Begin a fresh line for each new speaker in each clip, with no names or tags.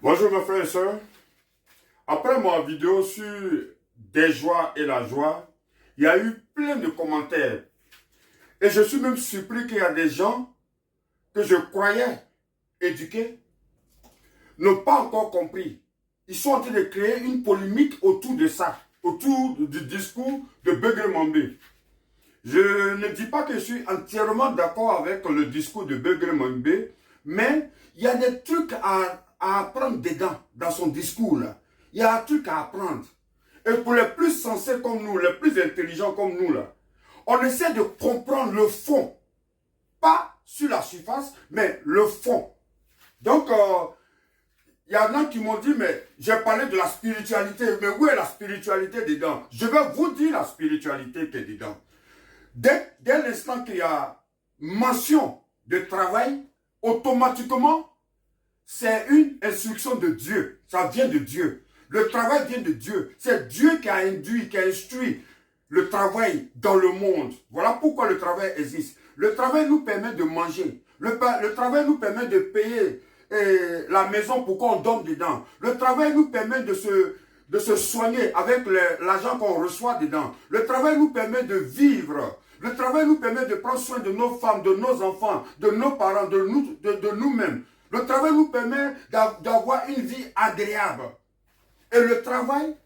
Bonjour mes frères et sœurs. Après ma vidéo sur des joies et la joie, il y a eu plein de commentaires. Et je suis même surpris qu'il y a des gens que je croyais éduqués n'ont pas encore compris. Ils sont en train de créer une polémique autour de ça, autour du discours de Begré Mambé. Je ne dis pas que je suis entièrement d'accord avec le discours de Begré Mambé, mais il y a des trucs à apprendre dedans, dans son discours là. Il y a un truc à apprendre. Et pour les plus sensés comme nous, les plus intelligents comme nous là, on essaie de comprendre le fond. Pas sur la surface, mais le fond. Donc, il y en a qui m'ont dit, mais j'ai parlé de la spiritualité, mais où est la spiritualité dedans? Je vais vous dire la spiritualité qui est dedans. Dès l'instant qu'il y a mention de travail, automatiquement, c'est une instruction de Dieu. Ça vient de Dieu. Le travail vient de Dieu. C'est Dieu qui a induit, qui a instruit le travail dans le monde. Voilà pourquoi le travail existe. Le travail nous permet de manger. Le travail nous permet de payer la maison pour qu'on dorme dedans. Le travail nous permet de se soigner avec l'argent qu'on reçoit dedans. Le travail nous permet de vivre. Le travail nous permet de prendre soin de nos femmes, de nos enfants, de nos parents, de nous-mêmes. Le travail nous permet d'avoir une vie agréable. Et le travail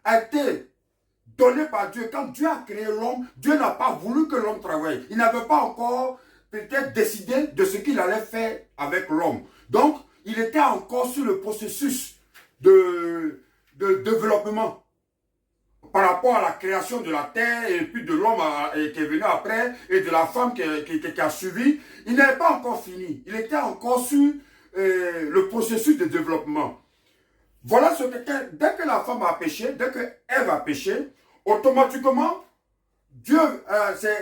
a été donné par Dieu. Quand Dieu a créé l'homme, Dieu n'a pas voulu que l'homme travaille. Il n'avait pas encore peut-être décidé de ce qu'il allait faire avec l'homme. Donc, il était encore sur le processus de développement par rapport à la création de la terre et puis de l'homme qui est venu après et de la femme qui a suivi. Il n'avait pas encore fini. Il était encore sur le processus de développement. Voilà ce que dès que la femme a péché, dès que Ève a péché, automatiquement, Dieu,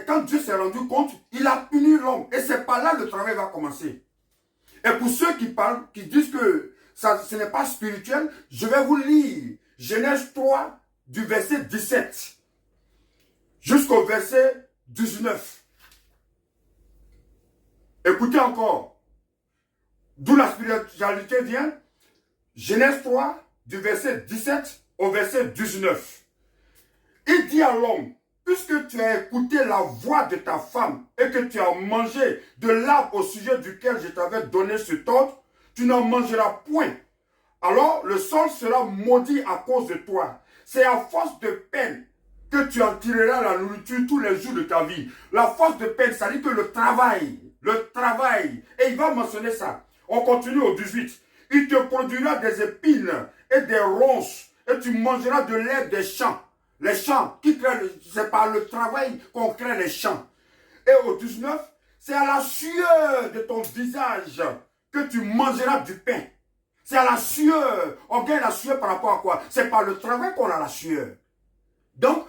quand Dieu s'est rendu compte, il a puni l'homme. Et c'est par là que le travail va commencer. Et pour ceux qui parlent, qui disent que ce n'est pas spirituel, je vais vous lire Genèse 3, du verset 17 jusqu'au verset 19. Écoutez encore. D'où la spiritualité vient. Genèse 3, du verset 17 au verset 19. Il dit à l'homme, puisque tu as écouté la voix de ta femme et que tu as mangé de l'arbre au sujet duquel je t'avais donné cet ordre, tu n'en mangeras point. Alors le sol sera maudit à cause de toi. C'est à force de peine que tu en tireras la nourriture tous les jours de ta vie. La force de peine, ça dit que le travail, et il va mentionner ça. On continue au 18. Il te produira des épines et des ronces, et tu mangeras de l'herbe des champs. Les champs, c'est par le travail qu'on crée les champs. Et au 19, c'est à la sueur de ton visage que tu mangeras du pain. C'est à la sueur. On gagne la sueur par rapport à quoi? C'est par le travail qu'on a la sueur. Donc,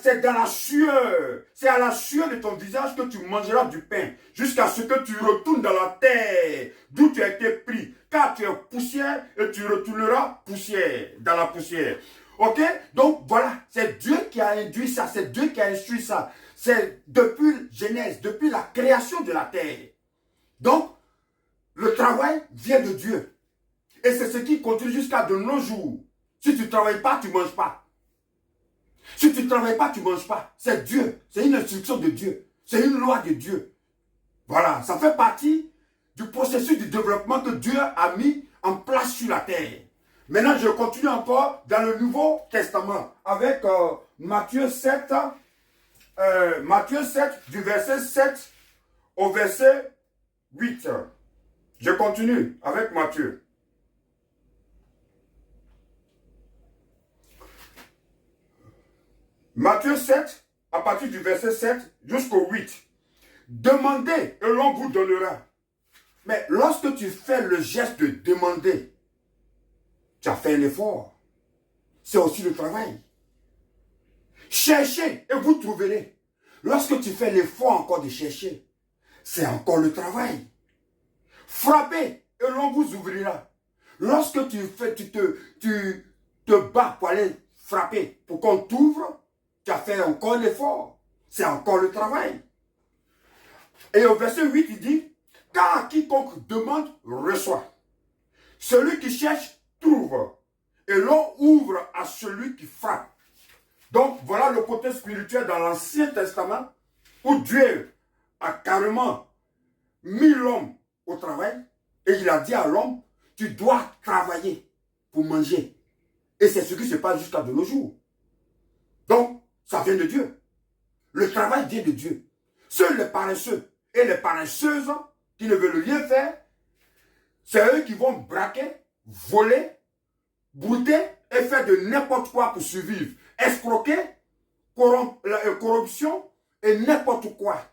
c'est dans la sueur. C'est à la sueur de ton visage que tu mangeras du pain. Jusqu'à ce que tu retournes dans la terre d'où tu as été pris. Car tu es poussière et tu retourneras poussière, dans la poussière. Ok? Donc, voilà. C'est Dieu qui a induit ça. C'est Dieu qui a instruit ça. C'est depuis Genèse, depuis la création de la terre. Donc, le travail vient de Dieu. Et c'est ce qui continue jusqu'à de nos jours. Si tu ne travailles pas, tu ne manges pas. Si tu ne travailles pas, tu ne manges pas. C'est Dieu. C'est une instruction de Dieu. C'est une loi de Dieu. Voilà. Ça fait partie du processus de développement que Dieu a mis en place sur la terre. Maintenant, je continue encore dans le Nouveau Testament avec Matthieu 7, du verset 7 au verset 8. Je continue avec Matthieu. Matthieu 7, à partir du verset 7 jusqu'au 8. Demandez et l'on vous donnera. Mais lorsque tu fais le geste de demander, tu as fait un effort. C'est aussi le travail. Cherchez et vous trouverez. Lorsque tu fais l'effort encore de chercher, c'est encore le travail. Frappez et l'on vous ouvrira. Lorsque tu te bats pour aller frapper, pour qu'on t'ouvre, tu as fait encore l'effort. C'est encore le travail. Et au verset 8, il dit, car quiconque demande, reçoit. Celui qui cherche, trouve. Et l'on ouvre à celui qui frappe. Donc, voilà le côté spirituel dans l'Ancien Testament, où Dieu a carrément mis l'homme au travail, et il a dit à l'homme, tu dois travailler pour manger. Et c'est ce qui se passe jusqu'à de nos jours. Donc, ça vient de Dieu. Le travail vient de Dieu. Seuls les paresseux et les paresseuses qui ne veulent rien faire, c'est eux qui vont braquer, voler, brouter et faire de n'importe quoi pour survivre. Escroquer, corruption et n'importe quoi.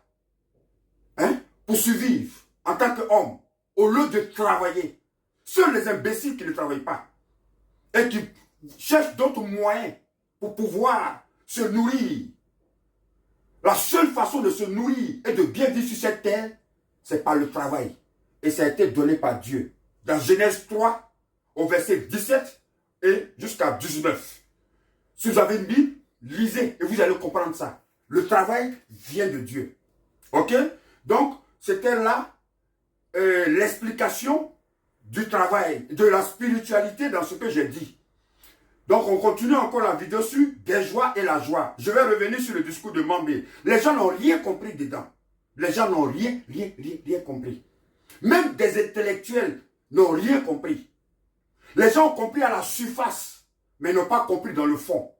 Hein, pour survivre en tant qu'homme, au lieu de travailler. Seuls les imbéciles qui ne travaillent pas et qui cherchent d'autres moyens pour pouvoir se nourrir. La seule façon de se nourrir et de bien vivre sur cette terre, c'est par le travail. Et ça a été donné par Dieu. Dans Genèse 3, au verset 17 et jusqu'à 19. Si vous avez une Bible, lisez et vous allez comprendre ça. Le travail vient de Dieu. Ok? Donc, c'était là l'explication du travail, de la spiritualité dans ce que j'ai dit. Donc, on continue encore la vidéo sur des joies et la joie. Je vais revenir sur le discours de Mambé. Les gens n'ont rien compris dedans. Les gens n'ont rien compris. Même des intellectuels n'ont rien compris. Les gens ont compris à la surface, mais n'ont pas compris dans le fond.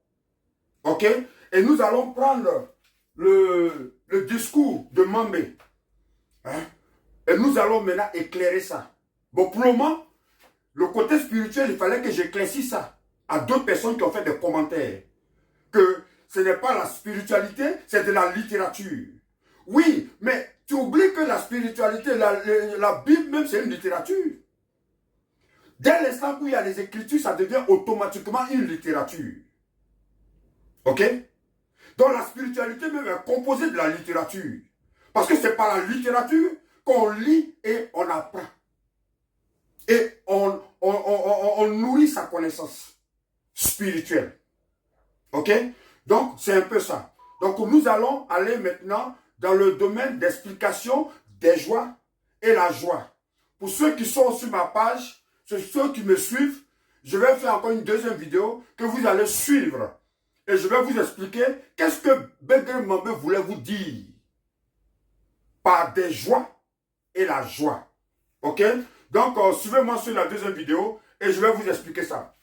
Ok? Et nous allons prendre le discours de Mambé. Hein? Et nous allons maintenant éclairer ça. Bon, pour le moment, le côté spirituel, il fallait que j'éclaircisse ça à d'autres personnes qui ont fait des commentaires. Que ce n'est pas la spiritualité, c'est de la littérature. Oui, mais tu oublies que la spiritualité, la Bible même, c'est une littérature. Dès l'instant où il y a les écritures, ça devient automatiquement une littérature. Ok? Donc la spiritualité même est composée de la littérature. Parce que c'est par la littérature qu'on lit et on apprend. Et on nourrit sa connaissance spirituelle. Ok? Donc, c'est un peu ça. Donc, nous allons aller maintenant dans le domaine d'explication des joies et la joie. Pour ceux qui sont sur ma page, ceux qui me suivent, je vais faire encore une deuxième vidéo que vous allez suivre. Et je vais vous expliquer qu'est-ce que Bégué Mambé voulait vous dire par des joies et la joie. Ok? Donc, suivez-moi sur la deuxième vidéo et je vais vous expliquer ça.